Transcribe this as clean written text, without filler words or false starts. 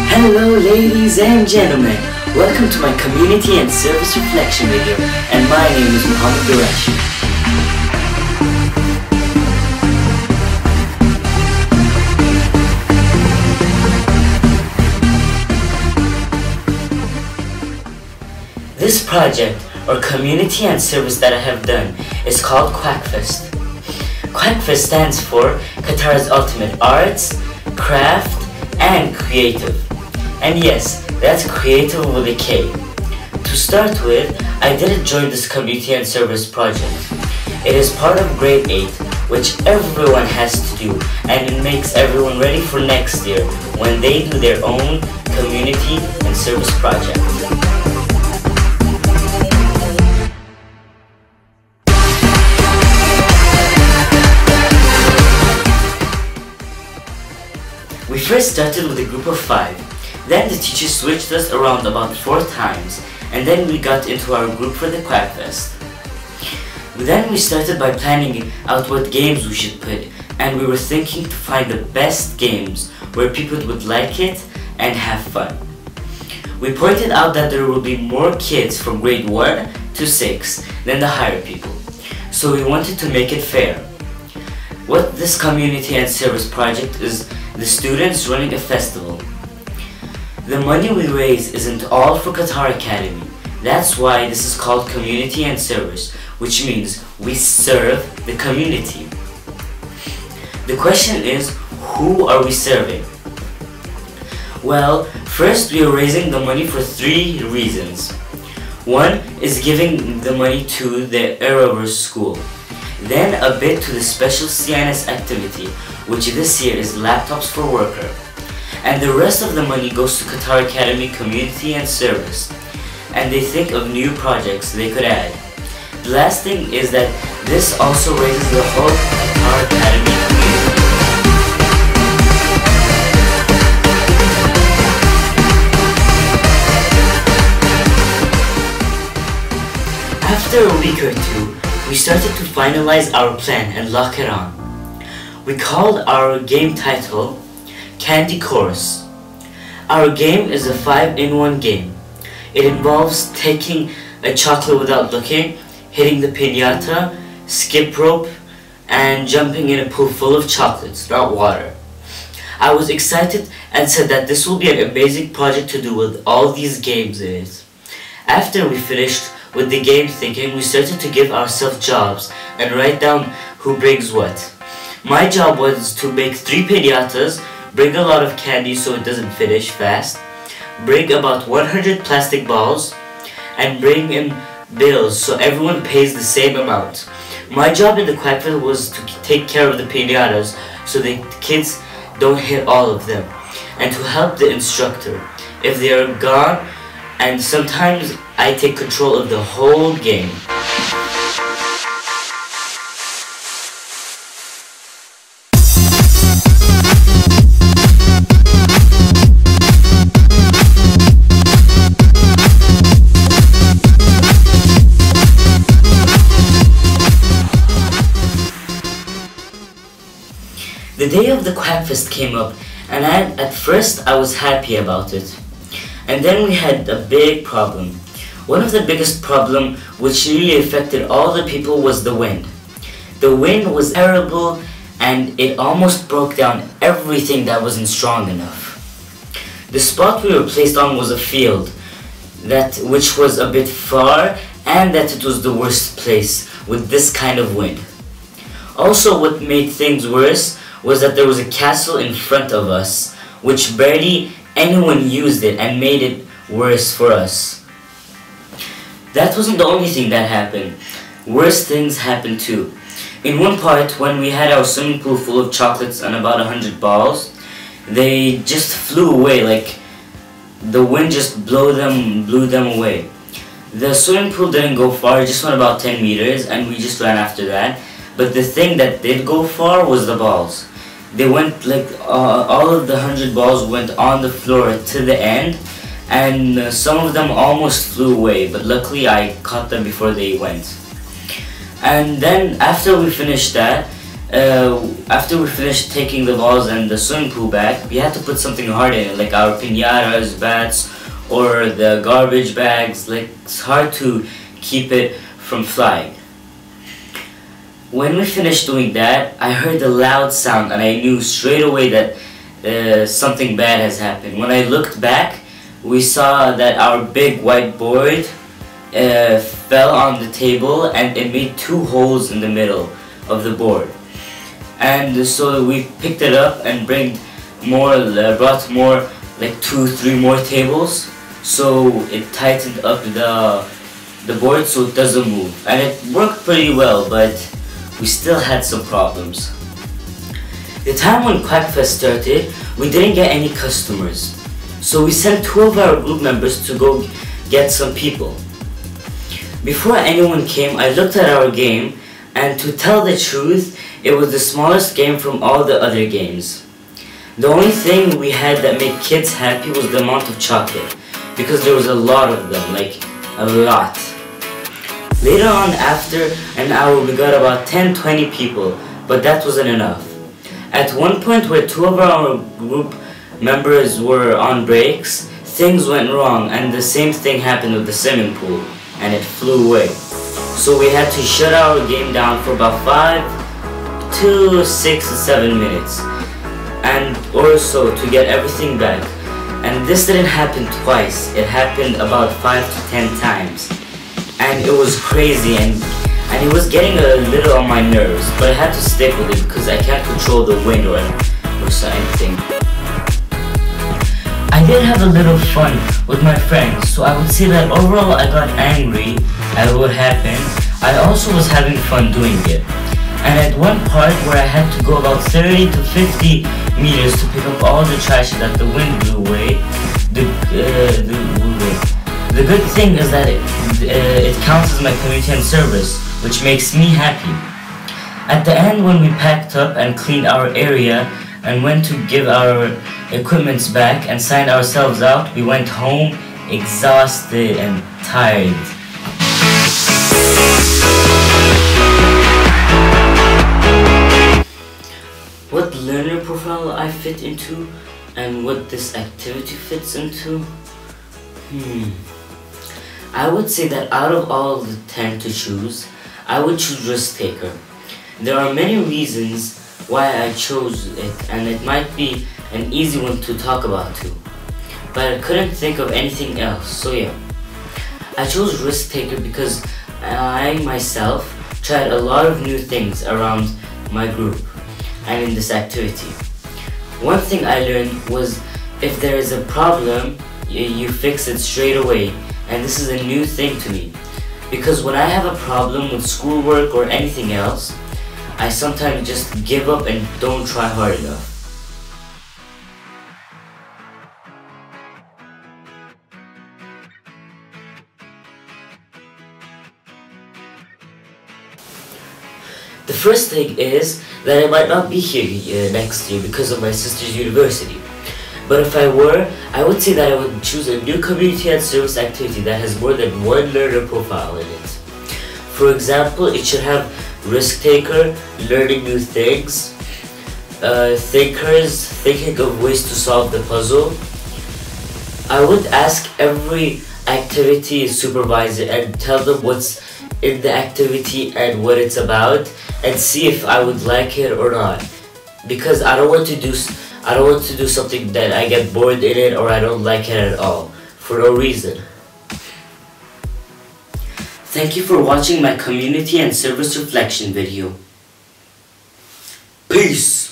Hello ladies and gentlemen, welcome to my community and service reflection video, and my name is Mohammed Gerashi. This project, or community and service that I have done, is called Quackfest. Quackfest stands for Qatar's Ultimate Arts, Craft, and Creative. And yes, that's creative with a K. To start with, I didn't join this community and service project. It is part of grade 8, which everyone has to do, and it makes everyone ready for next year when they do their own community and service project. We first started with a group of 5. Then the teacher switched us around about 4 times, and then we got into our group for the Quackfest. Then we started by planning out what games we should put, and we were thinking to find the best games where people would like it and have fun. We pointed out that there will be more kids from grade 1 to 6 than the higher people, so we wanted to make it fair. What this community and service project is the students running a festival. The money we raise isn't all for Qatar Academy. That's why this is called community and service, which means we serve the community. The question is, who are we serving? Well, first we are raising the money for 3 reasons. One is giving the money to the Arabic school. Then a bit to the special CNS activity, which this year is laptops for worker. And the rest of the money goes to Qatar Academy Community and Service, and they think of new projects they could add. The last thing is that this also raises the whole Qatar Academy community. After a week or 2, we started to finalize our plan and lock it on. We called our game title Candy Chorus. Our game is a 5-in-1 game. It involves taking a chocolate without looking, hitting the piñata, skip rope, and jumping in a pool full of chocolates, not water. I was excited and said that this will be an amazing project to do with all these games in it. After we finished with the game thinking, we started to give ourselves jobs and write down who brings what. My job was to make 3 piñatas, bring a lot of candy so it doesn't finish fast, bring about 100 plastic balls, and bring in bills so everyone pays the same amount. My job in the Quackfest was to take care of the piñatas so the kids don't hit all of them, and to help the instructor if they are gone, and sometimes I take control of the whole game. The day of the Quackfest came up, and at first I was happy about it. And then we had a big problem. One of the biggest problems, which really affected all the people, was the wind. The wind was terrible, and it almost broke down everything that wasn't strong enough. The spot we were placed on was a field, which was a bit far, and that it was the worst place with this kind of wind. Also, what made things worse was that there was a castle in front of us, which barely anyone used it and made it worse for us. That wasn't the only thing that happened. Worse things happened too. In one part, when we had our swimming pool full of chocolates and about 100 balls, they just flew away, like the wind just blew them away. The swimming pool didn't go far, it just went about 10 meters, and we just ran after that. But the thing that did go far was the balls. They went like all of the 100 balls went on the floor to the end, and some of them almost flew away, but luckily I caught them before they went. And then after we finished that, after we finished taking the balls and the swimming pool back, we had to put something hard in it, like our piñatas, bats, or the garbage bags. Like, it's hard to keep it from flying. When we finished doing that, I heard a loud sound and I knew straight away that something bad has happened. When I looked back, we saw that our big whiteboard fell on the table and it made 2 holes in the middle of the board. And so we picked it up and brought more, like 2-3 more tables, so it tightened up the board so it doesn't move. And it worked pretty well, but we still had some problems. The time when Quackfest started, we didn't get any customers, so we sent 2 of our group members to go get some people. Before anyone came, I looked at our game, and to tell the truth, it was the smallest game from all the other games. The only thing we had that made kids happy was the amount of chocolate, because there was a lot of them, like a lot. Later on, after an hour, we got about 10-20 people, but that wasn't enough. At one point where 2 of our group members were on breaks, things went wrong and the same thing happened with the swimming pool, and it flew away. So we had to shut our game down for about 5 to 6 to 7 minutes, and or so, to get everything back. And this didn't happen twice, it happened about 5 to 10 times. And it was crazy, and it was getting a little on my nerves, but I had to stick with it because I can't control the wind or anything. I did have a little fun with my friends, so I would say that overall I got angry at what happened. I also was having fun doing it. And at one part where I had to go about 30 to 50 meters to pick up all the trash that the wind blew away, the good thing is that it counts as my community and service, which makes me happy. At the end, when we packed up and cleaned our area and went to give our equipments back and signed ourselves out, we went home exhausted and tired. What learner profile I fit into and what this activity fits into? I would say that out of all the 10 to choose, I would choose risk taker. There are many reasons why I chose it, and it might be an easy one to talk about too, but I couldn't think of anything else, so yeah. I chose risk taker because I myself tried a lot of new things around my group and in this activity. One thing I learned was if there is a problem, you fix it straight away, and this is a new thing to me, because when I have a problem with schoolwork or anything else, I sometimes just give up and don't try hard enough. The first thing is that I might not be here next year because of my sister's university. But if I were, I would say that I would choose a new community and service activity that has more than one learner profile in it. For example, it should have risk taker, learning new things, thinkers, thinking of ways to solve the puzzle. I would ask every activity supervisor and tell them what's in the activity and what it's about, and see if I would like it or not. Because I don't want to do something that I get bored in it or I don't like it at all, for no reason. Thank you for watching my community and service reflection video. Peace!